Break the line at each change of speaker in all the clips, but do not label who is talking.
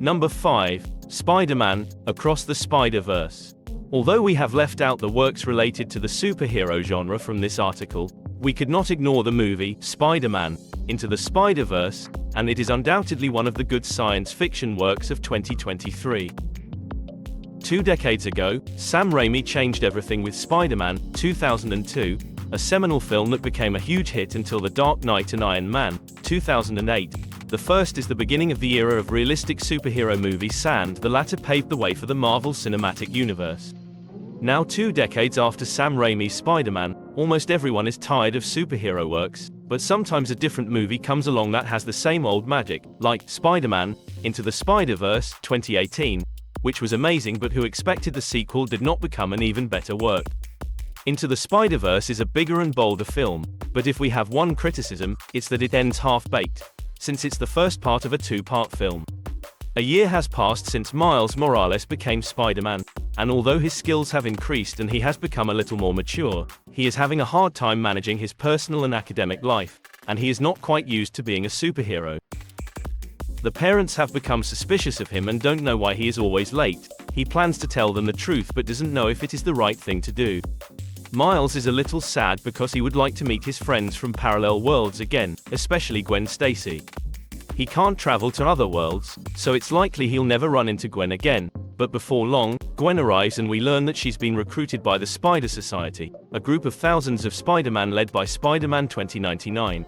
Number 5. Spider-Man: Across the Spider-Verse. Although we have left out the works related to the superhero genre from this article, we could not ignore the movie Spider-Man: Into the Spider-Verse, and it is undoubtedly one of the good science fiction works of 2023. 2 decades ago, Sam Raimi changed everything with Spider-Man 2002, a seminal film that became a huge hit until The Dark Knight and Iron Man 2008. The first is the beginning of the era of realistic superhero movies, and the latter paved the way for the Marvel Cinematic Universe. Now 2 decades after Sam Raimi's Spider-Man, almost everyone is tired of superhero works, but sometimes a different movie comes along that has the same old magic, like Spider-Man: Into the Spider-Verse 2018, which was amazing, but who expected the sequel did not become an even better work. Into the Spider-Verse is a bigger and bolder film, but if we have one criticism, it's that it ends half-baked, since it's the first part of a 2-part film. A year has passed since Miles Morales became Spider-Man, and although his skills have increased and he has become a little more mature, he is having a hard time managing his personal and academic life, and he is not quite used to being a superhero. The parents have become suspicious of him and don't know why he is always late. He plans to tell them the truth but doesn't know if it is the right thing to do. Miles is a little sad because he would like to meet his friends from parallel worlds again, especially Gwen Stacy. He can't travel to other worlds, so it's likely he'll never run into Gwen again, but before long, Gwen arrives and we learn that she's been recruited by the Spider Society, a group of thousands of Spider-Man led by Spider-Man 2099.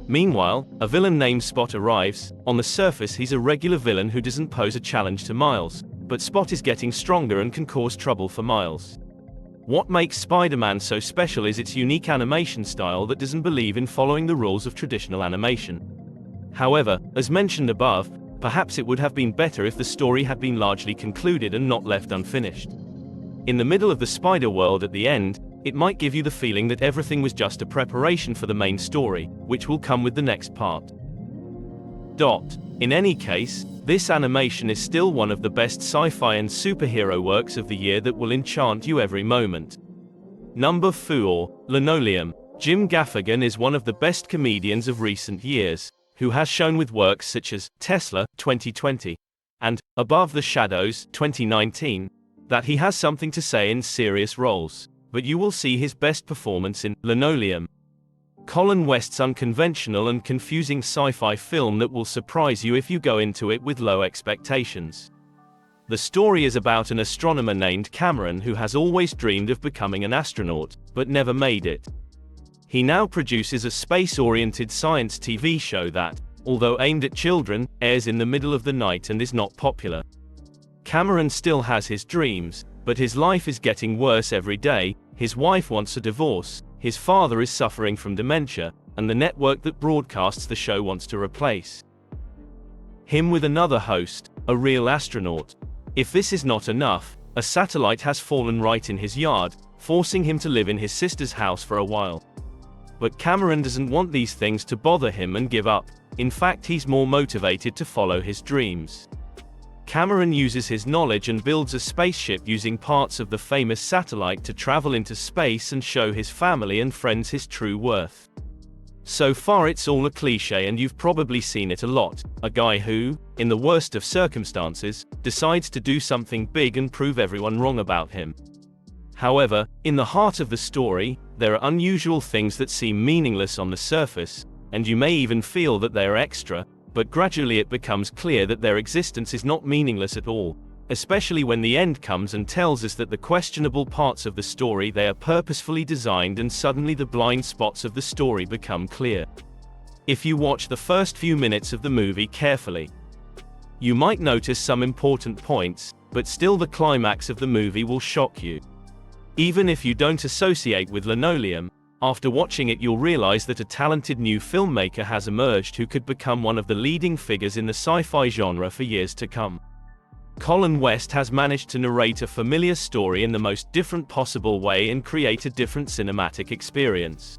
Meanwhile, a villain named Spot arrives. On the surface he's a regular villain who doesn't pose a challenge to Miles, but Spot is getting stronger and can cause trouble for Miles. What makes Spider-Man so special is its unique animation style that doesn't believe in following the rules of traditional animation. However, as mentioned above, perhaps it would have been better if the story had been largely concluded and not left unfinished. In the middle of the spider world at the end, it might give you the feeling that everything was just a preparation for the main story, which will come with the next part. In any case, this animation is still one of the best sci-fi and superhero works of the year that will enchant you every moment. Number 4. Linoleum. Jim Gaffigan is one of the best comedians of recent years, who has shown with works such as Tesla 2020 and Above the Shadows 2019 that he has something to say in serious roles, but you will see his best performance in Linoleum, Colin West's unconventional and confusing sci-fi film that will surprise you if you go into it with low expectations. The story is about an astronomer named Cameron who has always dreamed of becoming an astronaut, but never made it. He now produces a space-oriented science TV show that, although aimed at children, airs in the middle of the night and is not popular. Cameron still has his dreams, but his life is getting worse every day. His wife wants a divorce, his father is suffering from dementia, and the network that broadcasts the show wants to replace him with another host, a real astronaut. If this is not enough, a satellite has fallen right in his yard, forcing him to live in his sister's house for a while. But Cameron doesn't want these things to bother him and give up. In fact, he's more motivated to follow his dreams. Cameron uses his knowledge and builds a spaceship using parts of the famous satellite to travel into space and show his family and friends his true worth. So far it's all a cliche and you've probably seen it a lot. A guy who, in the worst of circumstances, decides to do something big and prove everyone wrong about him. However, in the heart of the story, there are unusual things that seem meaningless on the surface, and you may even feel that they are extra, but gradually it becomes clear that their existence is not meaningless at all, especially when the end comes and tells us that the questionable parts of the story they are purposefully designed and suddenly the blind spots of the story become clear. If you watch the first few minutes of the movie carefully, you might notice some important points, but still the climax of the movie will shock you. Even if you don't associate with Linoleum, after watching it you'll realize that a talented new filmmaker has emerged who could become one of the leading figures in the sci-fi genre for years to come. Colin West has managed to narrate a familiar story in the most different possible way and create a different cinematic experience.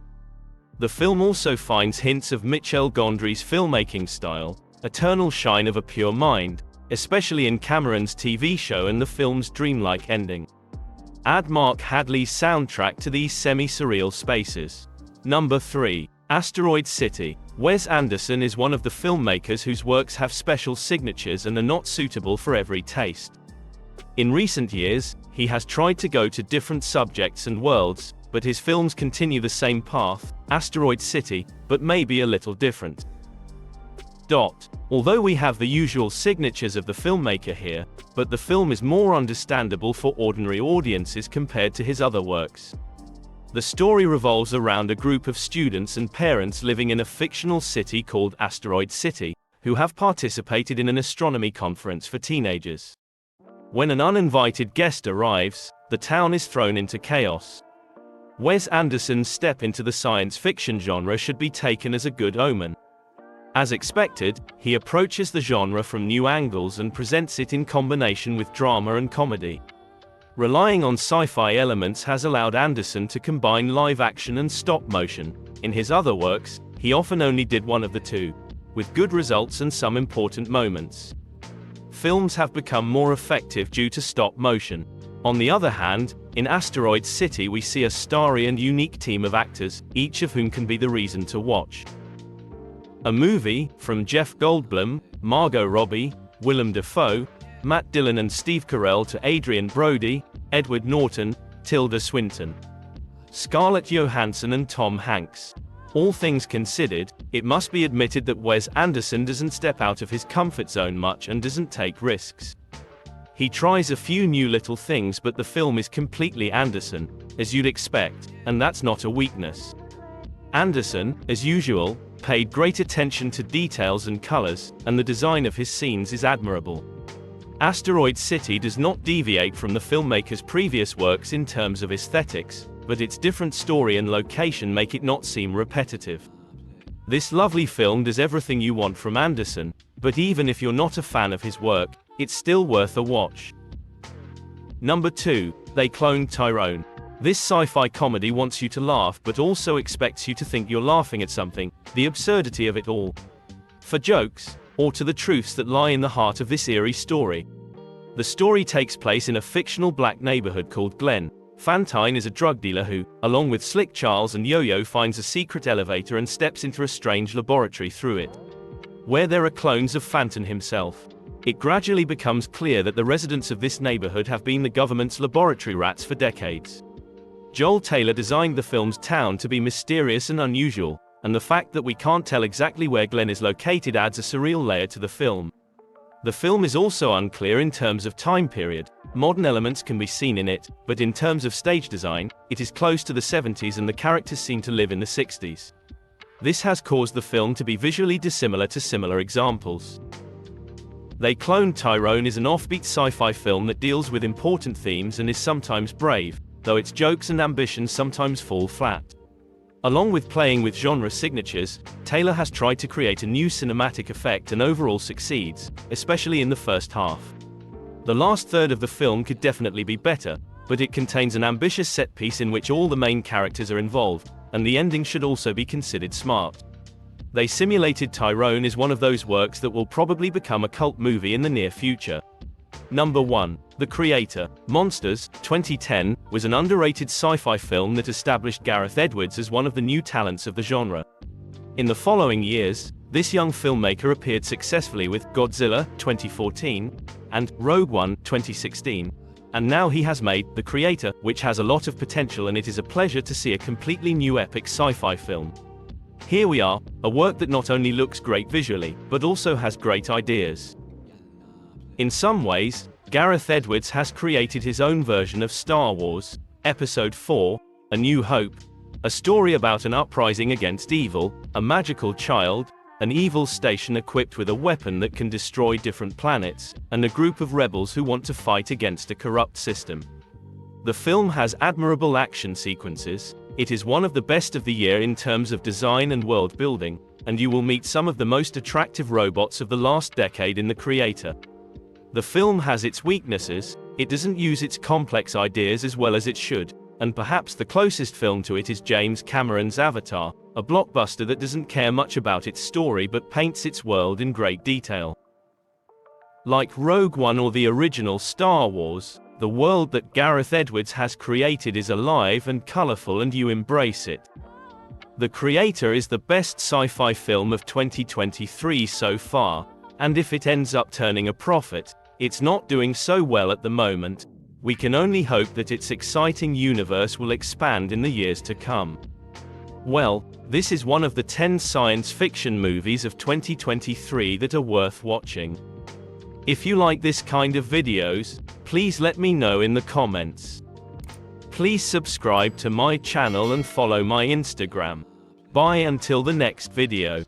The film also finds hints of Michel Gondry's filmmaking style, eternal shine of a pure mind, especially in Cameron's TV show and the film's dreamlike ending. Add Mark Hadley's soundtrack to these semi-surreal spaces. Number 3. Asteroid City. Wes Anderson is one of the filmmakers whose works have special signatures and are not suitable for every taste. In recent years, he has tried to go to different subjects and worlds, but his films continue the same path, Asteroid City, but maybe a little different. Although we have the usual signatures of the filmmaker here, but the film is more understandable for ordinary audiences compared to his other works. The story revolves around a group of students and parents living in a fictional city called Asteroid City, who have participated in an astronomy conference for teenagers. When an uninvited guest arrives, the town is thrown into chaos. Wes Anderson's step into the science fiction genre should be taken as a good omen. As expected, he approaches the genre from new angles and presents it in combination with drama and comedy. Relying on sci-fi elements has allowed Anderson to combine live action and stop motion. In his other works, he often only did one of the two, with good results and some important moments. Films have become more effective due to stop motion. On the other hand, in Asteroid City we see a starry and unique team of actors, each of whom can be the reason to watch. A movie, from Jeff Goldblum, Margot Robbie, Willem Dafoe, Matt Dillon and Steve Carell to Adrian Brody, Edward Norton, Tilda Swinton, Scarlett Johansson and Tom Hanks. All things considered, it must be admitted that Wes Anderson doesn't step out of his comfort zone much and doesn't take risks. He tries a few new little things, but the film is completely Anderson, as you'd expect, and that's not a weakness. Anderson, as usual, paid great attention to details and colors, and the design of his scenes is admirable. Asteroid City does not deviate from the filmmaker's previous works in terms of aesthetics, but its different story and location make it not seem repetitive. This lovely film does everything you want from Anderson, but even if you're not a fan of his work, it's still worth a watch. Number 2. They Cloned Tyrone. This sci-fi comedy wants you to laugh but also expects you to think you're laughing at something, the absurdity of it all. For jokes, or to the truths that lie in the heart of this eerie story. The story takes place in a fictional black neighborhood called Glen. Fantine is a drug dealer who, along with Slick Charles and Yo-Yo, finds a secret elevator and steps into a strange laboratory through it, where there are clones of Fantine himself. It gradually becomes clear that the residents of this neighborhood have been the government's laboratory rats for decades. Joel Taylor designed the film's town to be mysterious and unusual, and the fact that we can't tell exactly where Glen is located adds a surreal layer to the film. The film is also unclear in terms of time period. Modern elements can be seen in it, but in terms of stage design, it is close to the 70s and the characters seem to live in the 60s. This has caused the film to be visually dissimilar to similar examples. They Cloned Tyrone is an offbeat sci-fi film that deals with important themes and is sometimes brave, though its jokes and ambitions sometimes fall flat. Along with playing with genre signatures, Taylor has tried to create a new cinematic effect and overall succeeds, especially in the first half. The last third of the film could definitely be better, but it contains an ambitious set piece in which all the main characters are involved, and the ending should also be considered smart. They Simulated Tyrone is one of those works that will probably become a cult movie in the near future. Number 1. The Creator. Monsters, 2010, was an underrated sci-fi film that established Gareth Edwards as one of the new talents of the genre. In the following years, this young filmmaker appeared successfully with Godzilla, 2014, and Rogue One, 2016. And now he has made The Creator, which has a lot of potential, and it is a pleasure to see a completely new epic sci-fi film. Here we are, a work that not only looks great visually, but also has great ideas. In some ways, Gareth Edwards has created his own version of Star Wars, Episode 4, A New Hope, a story about an uprising against evil, a magical child, an evil station equipped with a weapon that can destroy different planets, and a group of rebels who want to fight against a corrupt system. The film has admirable action sequences, it is one of the best of the year in terms of design and world building, and you will meet some of the most attractive robots of the last decade in The Creator. The film has its weaknesses, it doesn't use its complex ideas as well as it should, and perhaps the closest film to it is James Cameron's Avatar, a blockbuster that doesn't care much about its story but paints its world in great detail. Like Rogue One or the original Star Wars, the world that Gareth Edwards has created is alive and colorful, and you embrace it. The Creator is the best sci-fi film of 2023 so far, and if it ends up turning a profit, it's not doing so well at the moment. We can only hope that its exciting universe will expand in the years to come. Well, this is one of the 10 science fiction movies of 2023 that are worth watching. If you like this kind of videos, please let me know in the comments. Please subscribe to my channel and follow my Instagram. Bye until the next video.